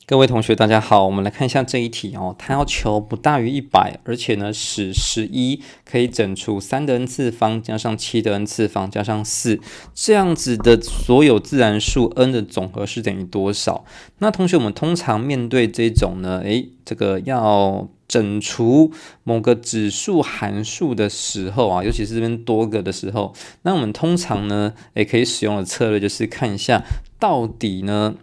各位同学，大家好，我们来看一下这一题哦。它要求不大于100，而且呢使11可以整除3的 n 次方加上7的 n 次方加上4，这样子的所有自然数 n 的总和是等于多少？那同学，我们通常面对这种呢，这个要整除某个指数函数的时候啊，尤其是这边多个的时候，那我们通常呢，可以使用的策略就是看一下到底呢。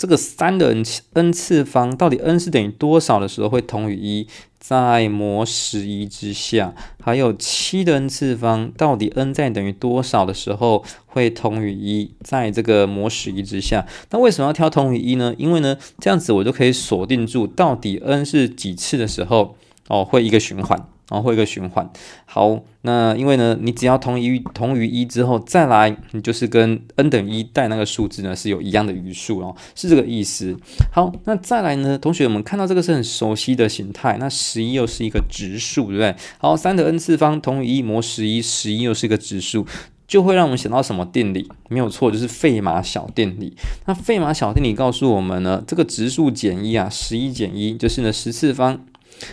这个3的 n 次方到底 n 是等于多少的时候会同于1，在模11之下，还有7的 n 次方到底 n 在等于多少的时候会同于1，在这个模11之下。那为什么要挑同于1呢？因为呢，这样子我就可以锁定住到底 n 是几次的时候会一个循环。会一个循环。好，那因为呢，你只要同于1之后，再来你就是跟 n 等于1带那个数字呢是有一样的余数哦，是这个意思。好，那再来呢，同学们看到这个是很熟悉的形态，那11又是一个质数，对不对？好，3的 n 次方同于1模11，11又是一个质数。就会让我们想到什么定理？没有错，就是费马小定理。那费马小定理告诉我们呢，这个质数减1啊，11减1就是呢10次方。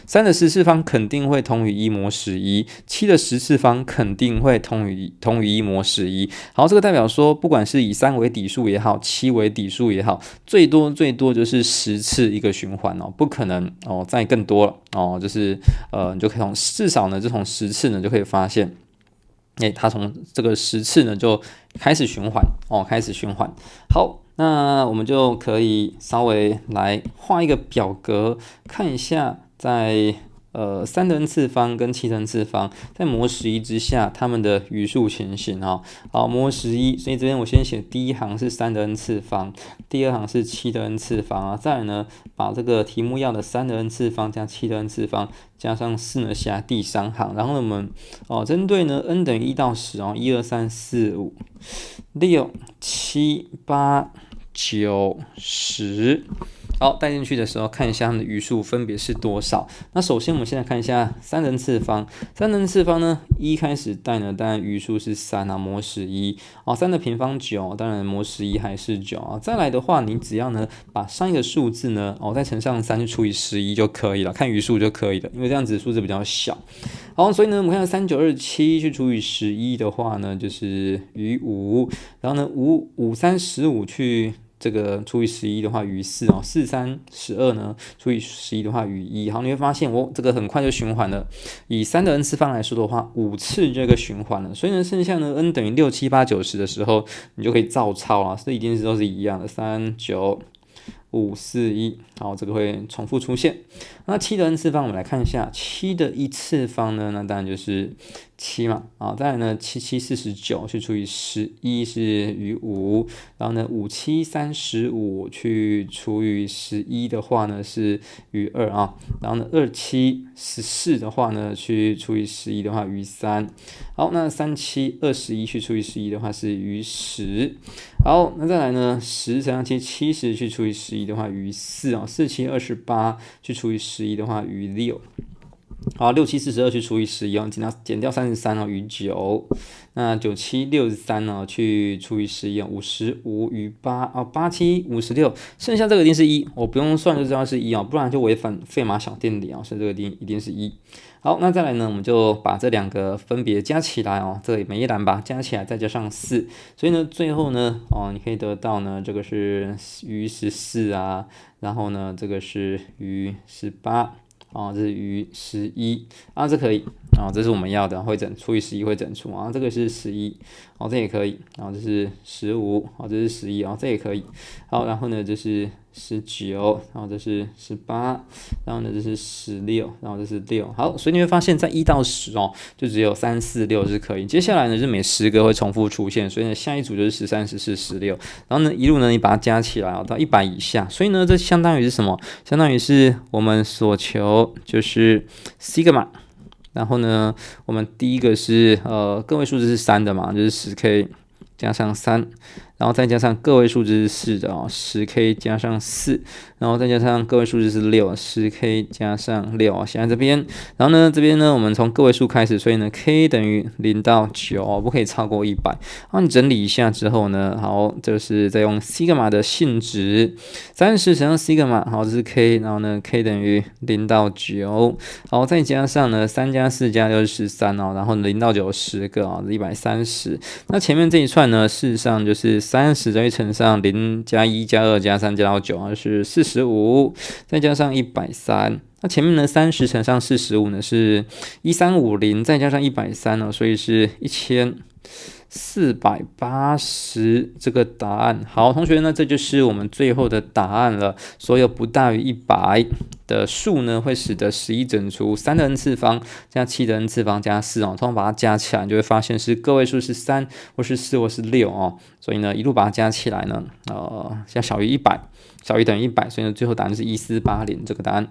3的10次方肯定会同于1模11，7的10次方肯定会同于1模11。好，这个代表说，不管是以3为底数也好，7为底数也好，最多就是10次一个循环哦，不可能再更多了哦，就是你就可以至少呢，就从10次呢就可以发现。它从这个10次呢就开始循环开始循环。好，那我们就可以稍微来画一个表格，看一下在3的 n 次方跟7的 n 次方在模11之下它们的余数情形好，模11，所以这边我先写第一行是3的 n 次方，第二行是7的 n 次方啊，再来呢把这个题目要的3的 n 次方加7的 n 次方加上4呢写在第3行，然后呢我们针对呢 n 等于1到101、2、3、4、5、6、7、8、9、10。好，带进去的时候看一下它们的余数分别是多少。那首先我们现在看一下3的 n 次方，3的 n 次方呢，1开始带呢，当然余数是3啊，模11。3的平方9，当然模11还是9啊。再来的话，你只要呢把上一个数字呢，再乘上3去除以11就可以了，看余数就可以了，因为这样子数字比较小。好，所以呢，我们看3927去除以11的话呢，就是余5，然后呢5 3 15去。这个除以11的话余4哦，4 3 12呢除以11的话余1。好，你会发现这个很快就循环了。以3的 n 次方来说的话，5次这个循环了。所以呢，剩下呢 n 等于6、7、8、9、10的时候，你就可以照抄了。这一定都是一样的，3、9、5、4、1。好，这个会重复出现。那7的 n 次方，我们来看一下7的1次方呢，那当然就是7嘛。再来呢7、7、49去除以11是余5，然后呢5、7、35去除以11的话呢是余2啊，然后呢2、7、14的话呢去除以11的话余3。好，那3、7、21去除以11的话是余10。好，那再来呢10乘上7 70去除以11的话余4啊，4、7、28去除以11的话余6。好，6、7、42去除以11减掉33余9。那9、7、63去除以11 55余8 8、7、56，剩下这个一定是1，我不用算就知道是1不然就违反费马小定理所以这个一定是1。好，那再来呢，我们就把这两个分别加起来这里每一栏把它加起来，再加上4，所以呢，最后呢你可以得到呢，这个是余14啊，然后呢，这个是余18。这是余11这可以这是我们要的会整除以11会整除这个是11这也可以这是15这是11这也可以。好，然后呢这是19，然后这是18，然后呢这是16，然后这是6。好，所以你会发现在1到10就只有3、4、6是可以。接下来呢是每10个会重复出现，所以呢下一组就是13、14、16，然后呢一路呢你把它加起来到100以下，所以呢这相当于是什么？相当于是我们所求就是 sigma。然后呢，我们第一个是个位数字是3的嘛，就是10k 加上3，然后再加上个位数字是4的哦，10k 加上4，然后再加上个位数字是6，10k 加上6写在这边。然后呢，这边呢，我们从个位数开始，所以呢 k 等于0到9，不可以超过100。然后你整理一下之后呢，好，就是再用西格玛的性质，30乘上西格玛，好，这是 k， 然后呢 k 等于0到9，好，再加上呢3加4加6是13哦，然后0到9 10个啊，130。那前面这一串呢，事实上就是30再乘上0加1加2加3加到9啊，是45，再加上130。那前面呢，30乘上45呢是1350，再加上130哦，所以是1480这个答案。好，同学呢，这就是我们最后的答案了。所有不大于100的数呢，会使得11整除3的 n 次方加7的 n 次方加4哦，通常把它加起来，你就会发现是个位数是3或是4或是6哦。所以呢，一路把它加起来呢，现在小于100，小于等于100，所以呢，最后答案是1480这个答案。